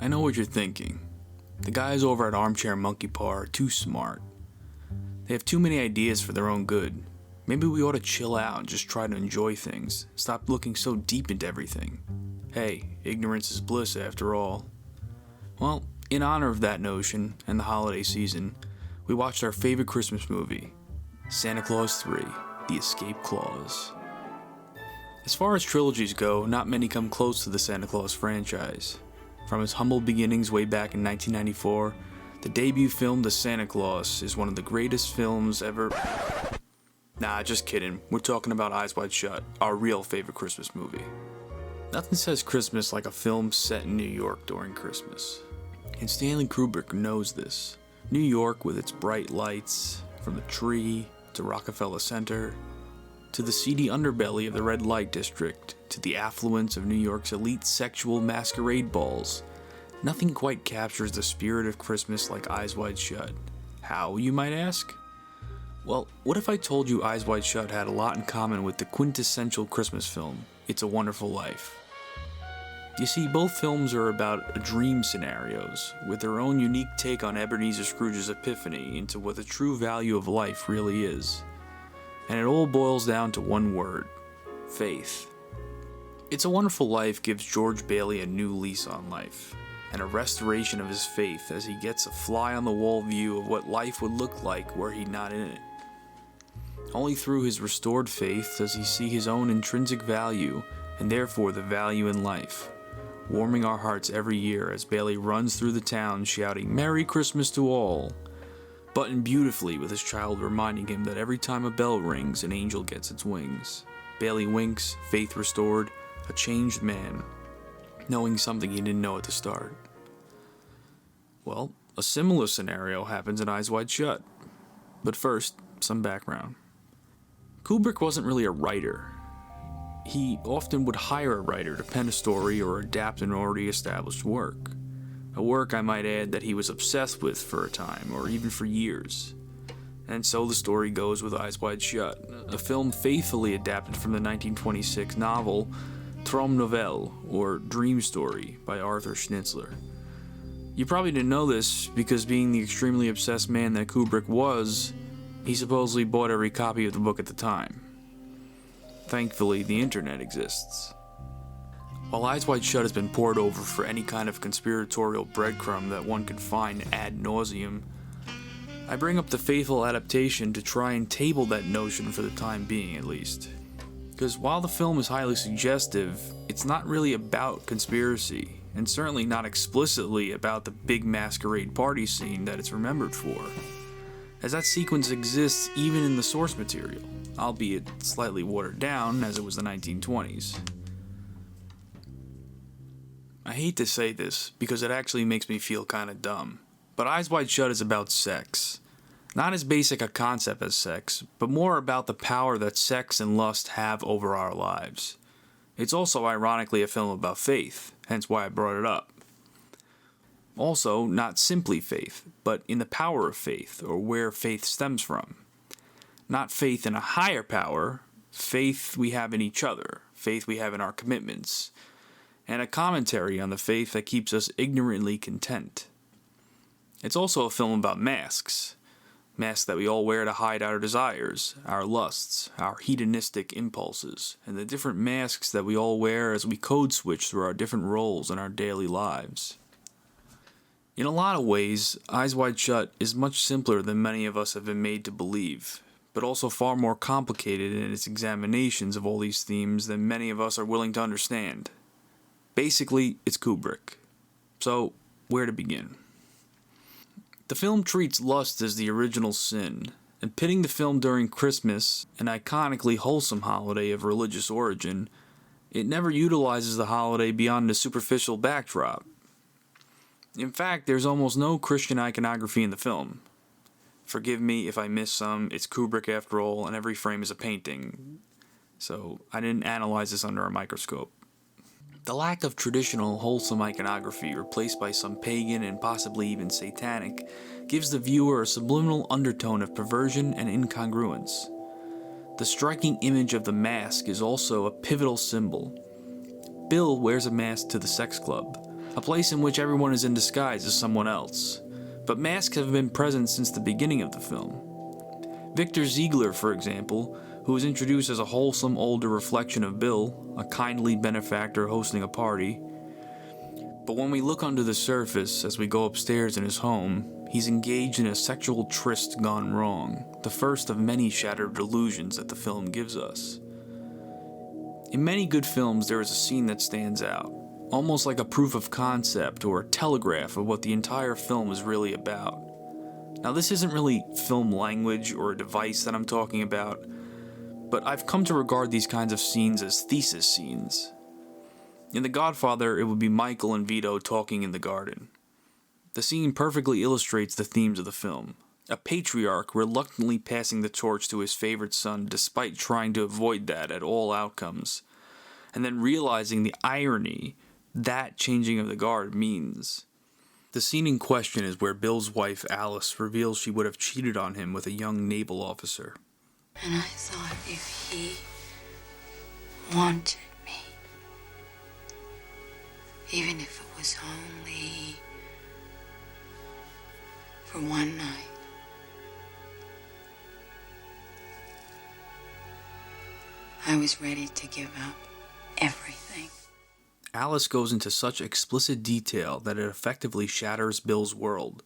I know what you're thinking. The guys over at Armchair Monkey Paw are too smart. They have too many ideas for their own good. Maybe we ought to chill out and just try to enjoy things. Stop looking so deep into everything. Hey, ignorance is bliss after all. Well, in honor of that notion and the holiday season, we watched our favorite Christmas movie, Santa Claus 3, The Escape Clause. As far as trilogies go, not many come close to the Santa Claus franchise. From its humble beginnings way back in 1994, the debut film The Santa Claus is one of the greatest films ever. Nah, just kidding. We're talking about Eyes Wide Shut, our real favorite Christmas movie. Nothing says Christmas like a film set in New York during Christmas. And Stanley Kubrick knows this. New York with its bright lights, from the tree to Rockefeller Center, to the seedy underbelly of the red light district, to the affluence of New York's elite sexual masquerade balls. Nothing quite captures the spirit of Christmas like Eyes Wide Shut. How, you might ask? Well, what if I told you Eyes Wide Shut had a lot in common with the quintessential Christmas film, It's a Wonderful Life? You see, both films are about dream scenarios, with their own unique take on Ebenezer Scrooge's epiphany into what the true value of life really is. And it all boils down to one word: faith. It's a Wonderful Life gives George Bailey a new lease on life, and a restoration of his faith as he gets a fly-on-the-wall view of what life would look like were he not in it. Only through his restored faith does he see his own intrinsic value, and therefore the value in life, warming our hearts every year as Bailey runs through the town shouting "Merry Christmas to all," buttoned beautifully with his child reminding him that every time a bell rings, an angel gets its wings. Bailey winks, faith restored, a changed man, knowing something he didn't know at the start. Well, a similar scenario happens in Eyes Wide Shut. But first, some background. Kubrick wasn't really a writer. He often would hire a writer to pen a story or adapt an already established work. A work, I might add, that he was obsessed with for a time, or even for years. And so the story goes with Eyes Wide Shut, a film faithfully adapted from the 1926 novel Traum Novelle, or Dream Story, by Arthur Schnitzler. You probably didn't know this because, being the extremely obsessed man that Kubrick was, he supposedly bought every copy of the book at the time. Thankfully, the internet exists. While Eyes Wide Shut has been poured over for any kind of conspiratorial breadcrumb that one could find ad nauseum, I bring up the faithful adaptation to try and table that notion for the time being, at least. Because while the film is highly suggestive, it's not really about conspiracy, and certainly not explicitly about the big masquerade party scene that it's remembered for, as that sequence exists even in the source material, albeit slightly watered down as it was the 1920s. I hate to say this because it actually makes me feel kinda dumb, but Eyes Wide Shut is about sex. Not as basic a concept as sex, but more about the power that sex and lust have over our lives. It's also ironically a film about faith, hence why I brought it up. Also, not simply faith, but in the power of faith, or where faith stems from. Not faith in a higher power, faith we have in each other, faith we have in our commitments, and a commentary on the faith that keeps us ignorantly content. It's also a film about masks. Masks that we all wear to hide our desires, our lusts, our hedonistic impulses, and the different masks that we all wear as we code switch through our different roles in our daily lives. In a lot of ways, Eyes Wide Shut is much simpler than many of us have been made to believe, but also far more complicated in its examinations of all these themes than many of us are willing to understand. Basically, it's Kubrick. So, where to begin? The film treats lust as the original sin, and pitting the film during Christmas, an iconically wholesome holiday of religious origin, it never utilizes the holiday beyond a superficial backdrop. In fact, there's almost no Christian iconography in the film. Forgive me if I miss some, it's Kubrick after all, and every frame is a painting, so I didn't analyze this under a microscope. The lack of traditional, wholesome iconography, replaced by some pagan and possibly even satanic, gives the viewer a subliminal undertone of perversion and incongruence. The striking image of the mask is also a pivotal symbol. Bill wears a mask to the sex club, a place in which everyone is in disguise as someone else. But masks have been present since the beginning of the film. Victor Ziegler, for example, who was introduced as a wholesome older reflection of Bill, a kindly benefactor hosting a party. But when we look under the surface as we go upstairs in his home, he's engaged in a sexual tryst gone wrong, the first of many shattered illusions that the film gives us. In many good films, there is a scene that stands out, almost like a proof of concept or a telegraph of what the entire film is really about. Now, this isn't really film language or a device that I'm talking about, but I've come to regard these kinds of scenes as thesis scenes. In The Godfather, it would be Michael and Vito talking in the garden. The scene perfectly illustrates the themes of the film. A patriarch reluctantly passing the torch to his favorite son despite trying to avoid that at all outcomes, and then realizing the irony that changing of the guard means. The scene in question is where Bill's wife Alice reveals she would have cheated on him with a young naval officer. And I thought if he wanted me, even if it was only for one night, I was ready to give up everything. Alice goes into such explicit detail that it effectively shatters Bill's world.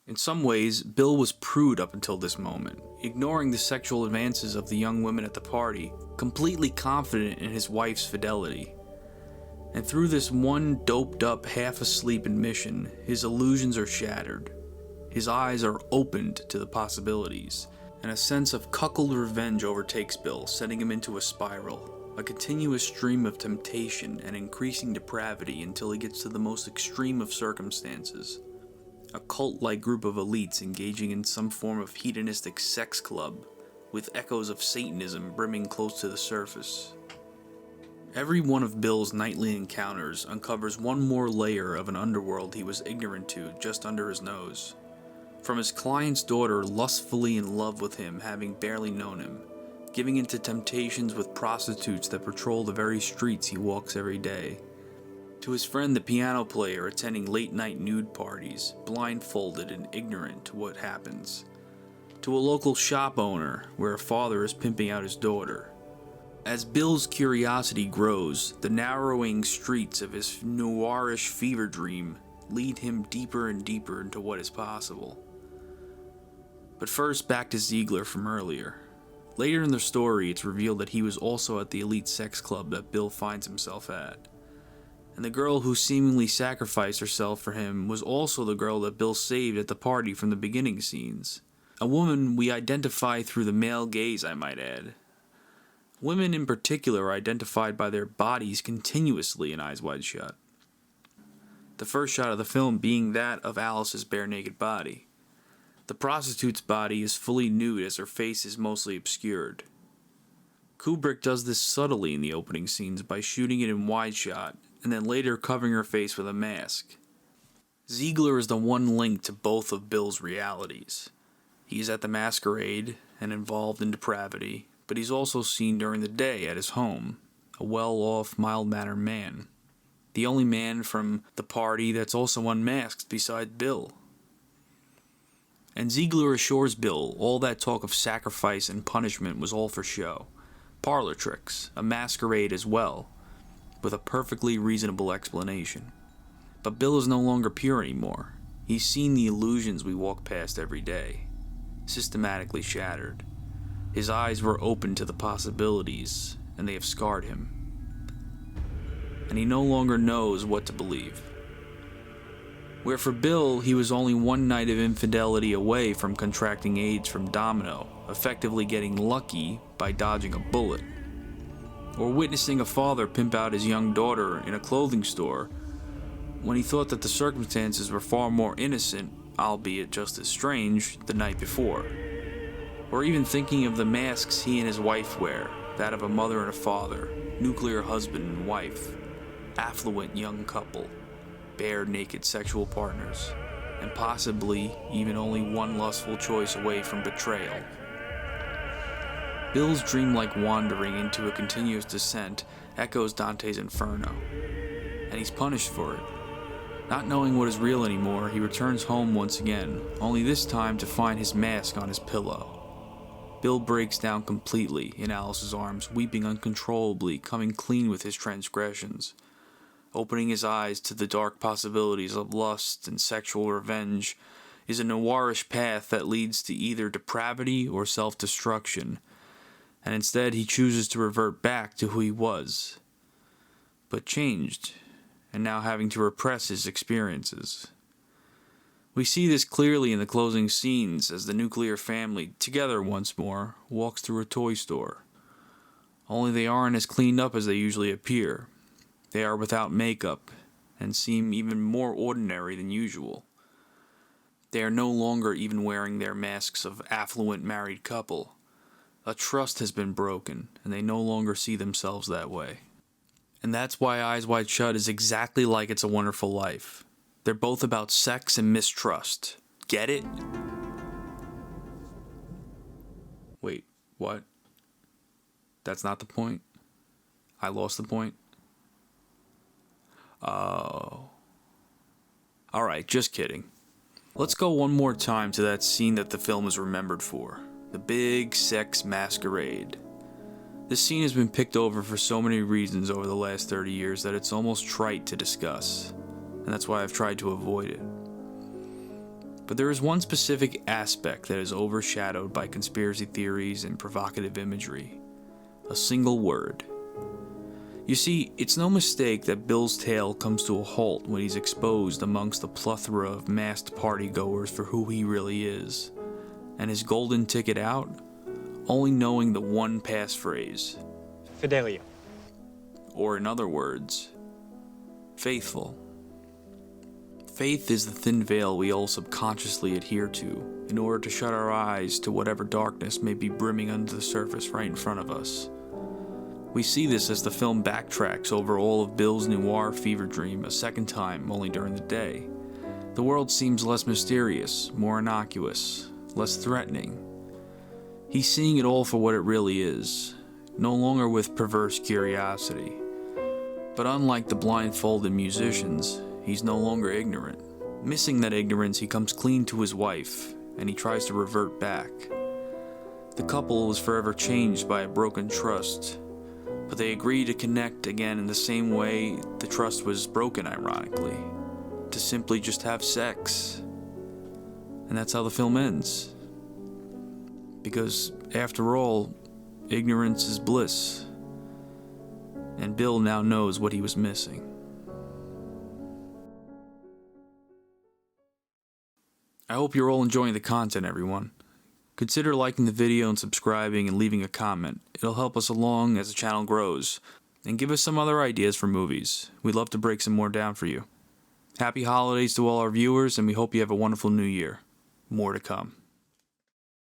In some ways, Bill was prude up until this moment, ignoring the sexual advances of the young women at the party, completely confident in his wife's fidelity. And through this one doped-up, half-asleep admission, his illusions are shattered. His eyes are opened to the possibilities, and a sense of cuckold revenge overtakes Bill, setting him into a spiral. A continuous stream of temptation and increasing depravity until he gets to the most extreme of circumstances. A cult-like group of elites engaging in some form of hedonistic sex club, with echoes of Satanism brimming close to the surface. Every one of Bill's nightly encounters uncovers one more layer of an underworld he was ignorant to just under his nose. From his client's daughter lustfully in love with him having barely known him, giving into temptations with prostitutes that patrol the very streets he walks every day, to his friend the piano player attending late-night nude parties, blindfolded and ignorant to what happens, to a local shop owner where a father is pimping out his daughter. As Bill's curiosity grows, the narrowing streets of his noirish fever dream lead him deeper and deeper into what is possible. But first, back to Ziegler from earlier. Later in the story, it's revealed that he was also at the elite sex club that Bill finds himself at. And the girl who seemingly sacrificed herself for him was also the girl that Bill saved at the party from the beginning scenes. A woman we identify through the male gaze, I might add. Women in particular are identified by their bodies continuously in Eyes Wide Shut. The first shot of the film being that of Alice's bare naked body. The prostitute's body is fully nude as her face is mostly obscured. Kubrick does this subtly in the opening scenes by shooting it in wide shot, and then later covering her face with a mask. Ziegler is the one link to both of Bill's realities. He is at the masquerade and involved in depravity, but he's also seen during the day at his home, a well-off, mild-mannered man. The only man from the party that's also unmasked besides Bill. And Ziegler assures Bill all that talk of sacrifice and punishment was all for show. Parlor tricks, a masquerade as well, with a perfectly reasonable explanation. But Bill is no longer pure anymore. He's seen the illusions we walk past every day, systematically shattered. His eyes were open to the possibilities, and they have scarred him. And he no longer knows what to believe. Where for Bill, he was only one night of infidelity away from contracting AIDS from Domino, effectively getting lucky by dodging a bullet. Or witnessing a father pimp out his young daughter in a clothing store when he thought that the circumstances were far more innocent, albeit just as strange, the night before. Or even thinking of the masks he and his wife wear, that of a mother and a father, nuclear husband and wife, affluent young couple, bare naked sexual partners, and possibly even only one lustful choice away from betrayal. Bill's dreamlike wandering into a continuous descent echoes Dante's Inferno, and he's punished for it. Not knowing what is real anymore, he returns home once again, only this time to find his mask on his pillow. Bill breaks down completely in Alice's arms, weeping uncontrollably, coming clean with his transgressions. Opening his eyes to the dark possibilities of lust and sexual revenge is a noirish path that leads to either depravity or self-destruction, and instead he chooses to revert back to who he was, but changed, and now having to repress his experiences. We see this clearly in the closing scenes as the nuclear family, together once more, walks through a toy store. Only they aren't as cleaned up as they usually appear. They are without makeup, and seem even more ordinary than usual. They are no longer even wearing their masks of affluent married couple. A trust has been broken, and they no longer see themselves that way. And that's why Eyes Wide Shut is exactly like It's a Wonderful Life. They're both about sex and mistrust. Get it? Wait, what? That's not the point? I lost the point? Oh. Alright, just kidding. Let's go one more time to that scene that the film is remembered for. The big sex masquerade. This scene has been picked over for so many reasons over the last 30 years that it's almost trite to discuss, and that's why I've tried to avoid it. But there is one specific aspect that is overshadowed by conspiracy theories and provocative imagery. A single word. You see, it's no mistake that Bill's tale comes to a halt when he's exposed amongst the plethora of masked partygoers for who he really is, and his golden ticket out, only knowing the one passphrase. Fidelio. Or in other words, faithful. Faith is the thin veil we all subconsciously adhere to in order to shut our eyes to whatever darkness may be brimming under the surface right in front of us. We see this as the film backtracks over all of Bill's noir fever dream a second time, only during the day. The world seems less mysterious, more innocuous, less threatening. He's seeing it all for what it really is, no longer with perverse curiosity. But unlike the blindfolded musicians, he's no longer ignorant. Missing that ignorance, he comes clean to his wife, and he tries to revert back. The couple is forever changed by a broken trust, but they agree to connect again in the same way the trust was broken, ironically. To simply just have sex. And that's how the film ends. Because, after all, ignorance is bliss. And Bill now knows what he was missing. I hope you're all enjoying the content, everyone. Consider liking the video and subscribing and leaving a comment. It'll help us along as the channel grows. And give us some other ideas for movies. We'd love to break some more down for you. Happy holidays to all our viewers, and we hope you have a wonderful new year. More to come.